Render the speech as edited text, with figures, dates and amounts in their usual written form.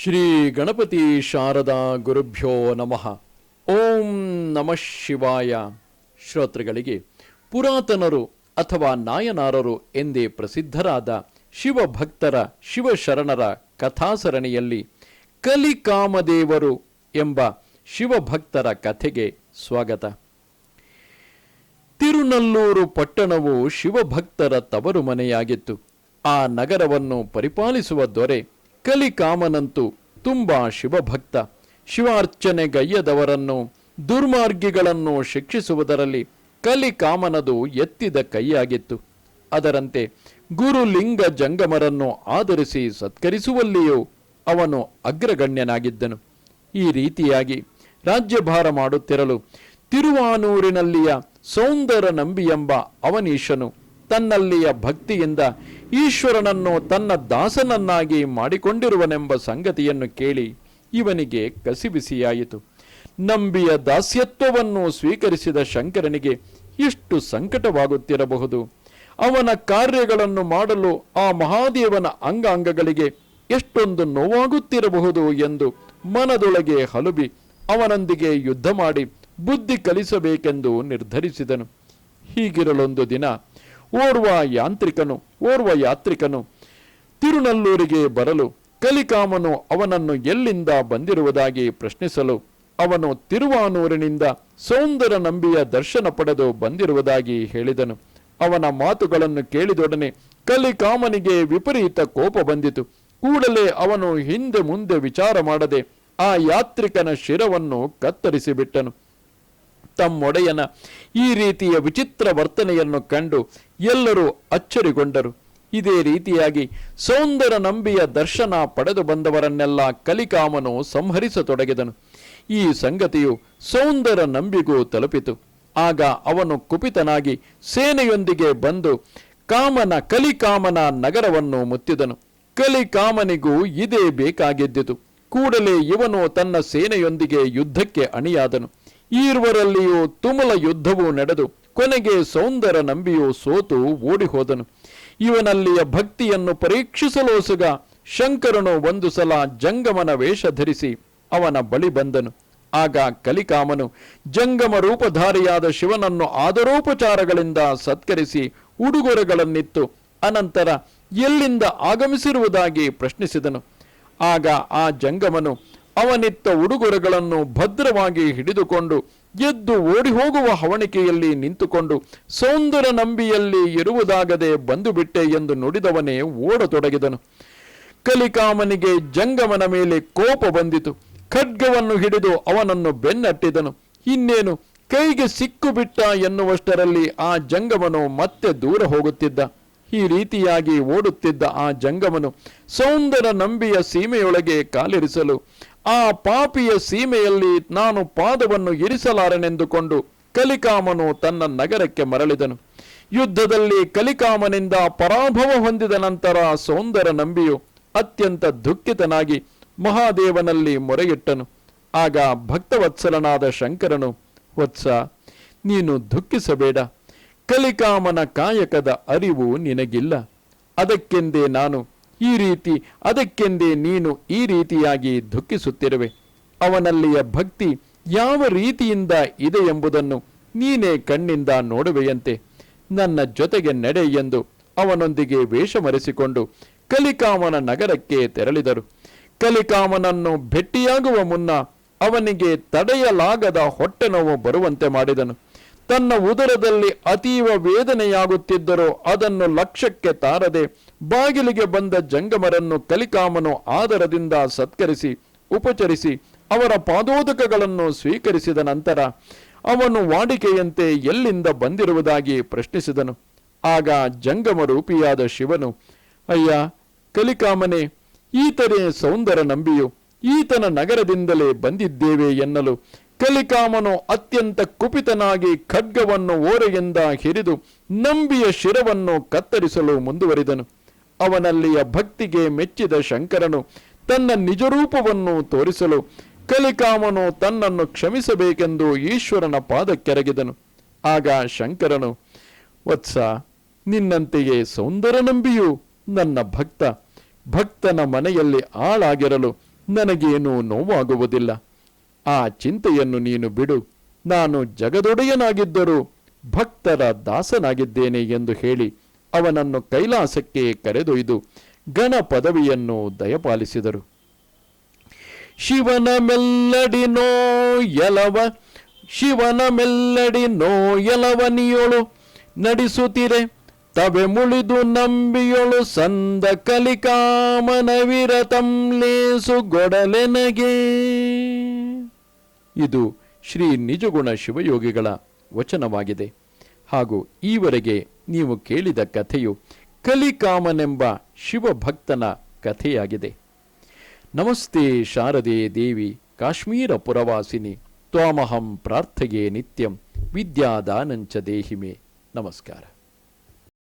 ಶ್ರೀ ಗಣಪತಿ ಶಾರದಾ ಗುರುಭ್ಯೋ ನಮಃ. ಓಂ ನಮಃ ಶಿವಾಯ. ಶ್ರೋತೃಗಳಿಗೆ ಪುರಾತನರು ಅಥವಾ ನಾಯನಾರರು ಎಂದೇ ಪ್ರಸಿದ್ಧರಾದ ಶಿವಭಕ್ತರ ಶಿವಶರಣರ ಕಥಾಸರಣಿಯಲ್ಲಿ ಕಲಿಕಾಮದೇವರು ಎಂಬ ಶಿವಭಕ್ತರ ಕಥೆಗೆ ಸ್ವಾಗತ. ತಿರುನಲ್ಲೂರು ಪಟ್ಟಣವು ಶಿವಭಕ್ತರ ತವರು ಮನೆಯಾಗಿತ್ತು. ಆ ನಗರವನ್ನು ಪರಿಪಾಲಿಸುವ ದೊರೆ ಕಲಿಕಾಮನಂತೂ ತುಂಬಾ ಶಿವಭಕ್ತ. ಶಿವಾರ್ಚನೆಗೈಯದವರನ್ನು ದುರ್ಮಾರ್ಗಿಗಳನ್ನು ಶಿಕ್ಷಿಸುವುದರಲ್ಲಿ ಕಲಿಕಾಮನದು ಎತ್ತಿದ ಕೈಯಾಗಿತ್ತು. ಅದರಂತೆ ಗುರುಲಿಂಗ ಜಂಗಮರನ್ನು ಆಧರಿಸಿ ಸತ್ಕರಿಸುವಲ್ಲಿಯೂ ಅವನು ಅಗ್ರಗಣ್ಯನಾಗಿದ್ದನು. ಈ ರೀತಿಯಾಗಿ ರಾಜ್ಯಭಾರ ಮಾಡುತ್ತಿರಲು ತಿರುವಾನೂರಿನಲ್ಲಿಯ ಸೌಂದರ ನಂಬಿ ಎಂಬ ಅವನೀಶನು ತನ್ನಲ್ಲಿಯ ಭಕ್ತಿಯಿಂದ ಈಶ್ವರನನ್ನು ತನ್ನ ದಾಸನನ್ನಾಗಿ ಮಾಡಿಕೊಂಡಿರುವನೆಂಬ ಸಂಗತಿಯನ್ನು ಕೇಳಿ ಇವನಿಗೆ ಕಸಿಬಿಸಿಯಾಯಿತು. ನಂಬಿಯ ದಾಸ್ಯತ್ವವನ್ನು ಸ್ವೀಕರಿಸಿದ ಶಂಕರನಿಗೆ ಎಷ್ಟು ಸಂಕಟವಾಗುತ್ತಿರಬಹುದು, ಅವನ ಕಾರ್ಯಗಳನ್ನು ಮಾಡಲು ಆ ಮಹಾದೇವನ ಅಂಗಾಂಗಗಳಿಗೆ ಎಷ್ಟೊಂದು ನೋವಾಗುತ್ತಿರಬಹುದು ಎಂದು ಮನದೊಳಗೆ ಹಲುಬಿ ಅವನೊಂದಿಗೆ ಯುದ್ಧ ಮಾಡಿ ಬುದ್ಧಿ ಕಲಿಸಬೇಕೆಂದು ನಿರ್ಧರಿಸಿದನು. ಹೀಗಿರಲೊಂದು ದಿನ ಓರ್ವ ಯಾತ್ರಿಕನು ತಿರುನಲ್ಲೂರಿಗೆ ಬರಲು ಕಲಿಕಾಮನು ಅವನನ್ನು ಎಲ್ಲಿಂದ ಬಂದಿರುವುದಾಗಿ ಪ್ರಶ್ನಿಸಲು ಅವನು ತಿರುವಾನೂರಿನಿಂದ ಸೌಂದರ ನಂಬಿಯ ದರ್ಶನ ಪಡೆದು ಬಂದಿರುವುದಾಗಿ ಹೇಳಿದನು. ಅವನ ಮಾತುಗಳನ್ನು ಕೇಳಿದೊಡನೆ ಕಲಿಕಾಮನಿಗೆ ವಿಪರೀತ ಕೋಪ ಬಂದಿತು. ಕೂಡಲೇ ಅವನು ಹಿಂದೆ ಮುಂದೆ ವಿಚಾರ ಮಾಡದೆ ಆ ಯಾತ್ರಿಕನ ಶಿರವನ್ನು ಕತ್ತರಿಸಿಬಿಟ್ಟನು. ತಮ್ಮೊಡೆಯನ ಈ ರೀತಿಯ ವಿಚಿತ್ರ ವರ್ತನೆಯನ್ನು ಕಂಡು ಎಲ್ಲರೂ ಅಚ್ಚರಿಗೊಂಡರು. ಇದೇ ರೀತಿಯಾಗಿ ಸೌಂದರ ನಂಬಿಯ ದರ್ಶನ ಪಡೆದು ಬಂದವರನ್ನೆಲ್ಲ ಕಲಿಕಾಮನು ಸಂಹರಿಸತೊಡಗಿದನು. ಈ ಸಂಗತಿಯು ಸೌಂದರ ನಂಬಿಗೂ ತಲುಪಿತು. ಆಗ ಅವನು ಕುಪಿತನಾಗಿ ಸೇನೆಯೊಂದಿಗೆ ಬಂದು ಕಲಿಕಾಮನ ನಗರವನ್ನು ಮುತ್ತಿದನು. ಕಲಿಕಾಮನಿಗೂ ಇದೇ ಬೇಕಾಗಿದ್ದಿತು. ಕೂಡಲೇ ಇವನು ತನ್ನ ಸೇನೆಯೊಂದಿಗೆ ಯುದ್ಧಕ್ಕೆ ಅಣಿಯಾದನು. ಈರ್ವರಲ್ಲಿಯೂ ತುಮುಲ ಯುದ್ಧವೂ ನಡೆದು ಕೊನೆಗೆ ಸೌಂದರ ನಂಬಿಯು ಸೋತು ಓಡಿ ಹೋದನು. ಇವನಲ್ಲಿಯ ಭಕ್ತಿಯನ್ನು ಪರೀಕ್ಷಿಸಲೋಸುಗ ಶಂಕರನು ಒಂದು ಸಲ ಜಂಗಮನ ವೇಷ ಧರಿಸಿ ಅವನ ಬಳಿ ಬಂದನು. ಆಗ ಕಲಿಕಾಮನು ಜಂಗಮ ರೂಪಧಾರಿಯಾದ ಶಿವನನ್ನು ಆದರೋಪಚಾರಗಳಿಂದ ಸತ್ಕರಿಸಿ ಉಡುಗೊರೆಗಳನ್ನಿತ್ತು ಅನಂತರ ಎಲ್ಲಿಂದ ಆಗಮಿಸಿರುವುದಾಗಿ ಪ್ರಶ್ನಿಸಿದನು. ಆಗ ಆ ಜಂಗಮನು ಅವನಿತ್ತ ಉಡುಗೊರೆಗಳನ್ನು ಭದ್ರವಾಗಿ ಹಿಡಿದುಕೊಂಡು ಎದ್ದು ಓಡಿ ಹೋಗುವ ಹವಣಿಕೆಯಲ್ಲಿ ನಿಂತುಕೊಂಡು ಸೌಂದರ ನಂಬಿಯಲ್ಲಿ ಇರುವುದಾಗದೆ ಬಂದು ಬಿಟ್ಟೆ ಎಂದು ನುಡಿದವನೇ ಓಡತೊಡಗಿದನು. ಕಲಿಕಾಮನಿಗೆ ಜಂಗಮನ ಮೇಲೆ ಕೋಪ ಬಂದಿತು. ಖಡ್ಗವನ್ನು ಹಿಡಿದು ಅವನನ್ನು ಬೆನ್ನಟ್ಟಿದನು. ಇನ್ನೇನು ಕೈಗೆ ಸಿಕ್ಕು ಬಿಟ್ಟ ಎನ್ನುವಷ್ಟರಲ್ಲಿ ಆ ಜಂಗಮನು ಮತ್ತೆ ದೂರ ಹೋಗುತ್ತಿದ್ದ. ಈ ರೀತಿಯಾಗಿ ಓಡುತ್ತಿದ್ದ ಆ ಜಂಗಮನು ಸೌಂದರ ನಂಬಿಯ ಸೀಮೆಯೊಳಗೆ ಕಾಲಿರಿಸಲು ಆ ಪಾಪಿಯ ಸೀಮೆಯಲ್ಲಿ ನಾನು ಪಾದವನ್ನು ಇರಿಸಲಾರೆನೆಂದುಕೊಂಡು ಕಲಿಕಾಮನು ತನ್ನ ನಗರಕ್ಕೆ ಮರಳಿದನು. ಯುದ್ಧದಲ್ಲಿ ಕಲಿಕಾಮನಿಂದ ಪರಾಭವ ಹೊಂದಿದ ನಂತರ ಸೌಂದರ ನಂಬಿಯು ಅತ್ಯಂತ ದುಃಖಿತನಾಗಿ ಮಹಾದೇವನಲ್ಲಿ ಮೊರೆಯಿಟ್ಟನು. ಆಗ ಭಕ್ತವತ್ಸಲನಾದ ಶಂಕರನು, ವತ್ಸ, ನೀನು ದುಃಖಿಸಬೇಡ. ಕಲಿಕಾಮನ ಕಾಯಕದ ಅರಿವು ನಿನಗಿಲ್ಲ. ಅದಕ್ಕೆಂದೇ ನೀನು ಈ ರೀತಿಯಾಗಿ ದುಃಖಿಸುತ್ತಿರುವೆ. ಅವನಲ್ಲಿಯ ಭಕ್ತಿ ಯಾವ ರೀತಿಯಿಂದ ಇದೆ ಎಂಬುದನ್ನು ನೀನೇ ಕಣ್ಣಿಂದ ನೋಡುವೆಯಂತೆ. ನನ್ನ ಜೊತೆಗೆ ನಡೆ ಎಂದು ಅವನೊಂದಿಗೆ ವೇಷಮರೆಸಿಕೊಂಡು ಕಲಿಕಾಮನ ನಗರಕ್ಕೆ ತೆರಳಿದರು. ಕಲಿಕಾಮನನ್ನು ಭೆಟ್ಟಿಯಾಗುವ ಮುನ್ನ ಅವನಿಗೆ ತಡೆಯಲಾಗದ ಹೊಟ್ಟೆ ನೋವು ಬರುವಂತೆ ಮಾಡಿದನು. ತನ್ನ ಉದರದಲ್ಲಿ ಅತೀವ ವೇದನೆಯಾಗುತ್ತಿದ್ದರೂ ಅದನ್ನು ಲಕ್ಷ್ಯಕ್ಕೆ ತಾರದೆ ಬಾಗಿಲಿಗೆ ಬಂದ ಜಂಗಮರನ್ನು ಕಲಿಕಾಮನು ಆದರದಿಂದ ಸತ್ಕರಿಸಿ ಉಪಚರಿಸಿ ಅವರ ಪಾದೋದಕಗಳನ್ನು ಸ್ವೀಕರಿಸಿದ ನಂತರ ಅವನು ವಾಡಿಕೆಯಂತೆ ಎಲ್ಲಿಂದ ಬಂದಿರುವುದಾಗಿ ಪ್ರಶ್ನಿಸಿದನು. ಆಗ ಜಂಗಮ ರೂಪಿಯಾದ ಶಿವನು, ಅಯ್ಯ ಕಲಿಕಾಮನೆ, ಈತನೇ ಸೌಂದರ ನಂಬಿಯು, ಈತನ ನಗರದಿಂದಲೇ ಬಂದಿದ್ದೇವೆ ಎನ್ನಲು ಕಲಿಕಾಮನು ಅತ್ಯಂತ ಕುಪಿತನಾಗಿ ಖಡ್ಗವನ್ನು ಓರೆಯಿಂದ ಹಿರಿದು ನಂಬಿಯ ಶಿರವನ್ನು ಕತ್ತರಿಸಲು ಮುಂದುವರಿದನು. ಅವನಲ್ಲಿಯ ಭಕ್ತಿಗೆ ಮೆಚ್ಚಿದ ಶಂಕರನು ತನ್ನ ನಿಜರೂಪವನ್ನು ತೋರಿಸಲು ಕಲಿಕಾಮನು ತನ್ನನ್ನು ಕ್ಷಮಿಸಬೇಕೆಂದು ಈಶ್ವರನ ಪಾದಕ್ಕೆರಗಿದನು. ಆಗ ಶಂಕರನು, ವತ್ಸ, ನಿನ್ನಂತೆಯೇ ಸೌಂದರ ನಂಬಿಯು ನನ್ನ ಭಕ್ತನ ಮನೆಯಲ್ಲಿ ಆಳಾಗಿರಲು ನನಗೇನೂ ನೋವಾಗುವುದಿಲ್ಲ. ಆ ಚಿಂತೆಯನ್ನು ನೀನು ಬಿಡು. ನಾನು ಜಗದೊಡೆಯನಾಗಿದ್ದರೂ ಭಕ್ತರ ದಾಸನಾಗಿದ್ದೇನೆ ಎಂದು ಹೇಳಿ ಅವನನ್ನು ಕೈಲಾಸಕ್ಕೆ ಕರೆದೊಯ್ದು ಗಣ ಪದವಿಯನ್ನು ದಯಪಾಲಿಸಿದರು. ಶಿವನ ಮೆಲ್ಲಡಿ ನೋಯಲವನಿಯೊಳು ನಡೆಸುತ್ತಿರೆ ತವೆ ಮುಳಿದು ನಂಬಿಯೊಳು ಸಂದ ಕಲಿಕಾಮನ ವಿರತಂ ಲೇಸು ಗೊಡಲೆನಗೆ. ಇದು ಶ್ರೀ ನಿಜಗುಣ ಶಿವಯೋಗಿಗಳ ವಚನವಾಗಿದೆ. ಹಾಗೂ ಈವರೆಗೆ ನೀವು ಕೇಳಿದ ಕಥೆಯು ಕಲಿಕಾಮನೆಂಬ ಶಿವಭಕ್ತನ ಕಥೆಯಾಗಿದೆ. ನಮಸ್ತೆ ಶಾರದೆ ದೇವಿ ಕಾಶ್ಮೀರ ಪುರವಾಸಿನಿ ತ್ವಾಮಹಂ ಪ್ರಾರ್ಥೆಯೇ ನಿತ್ಯಂ ವಿದ್ಯಾದಾನಂಚ ದೇಹಿಮೆ. ನಮಸ್ಕಾರ.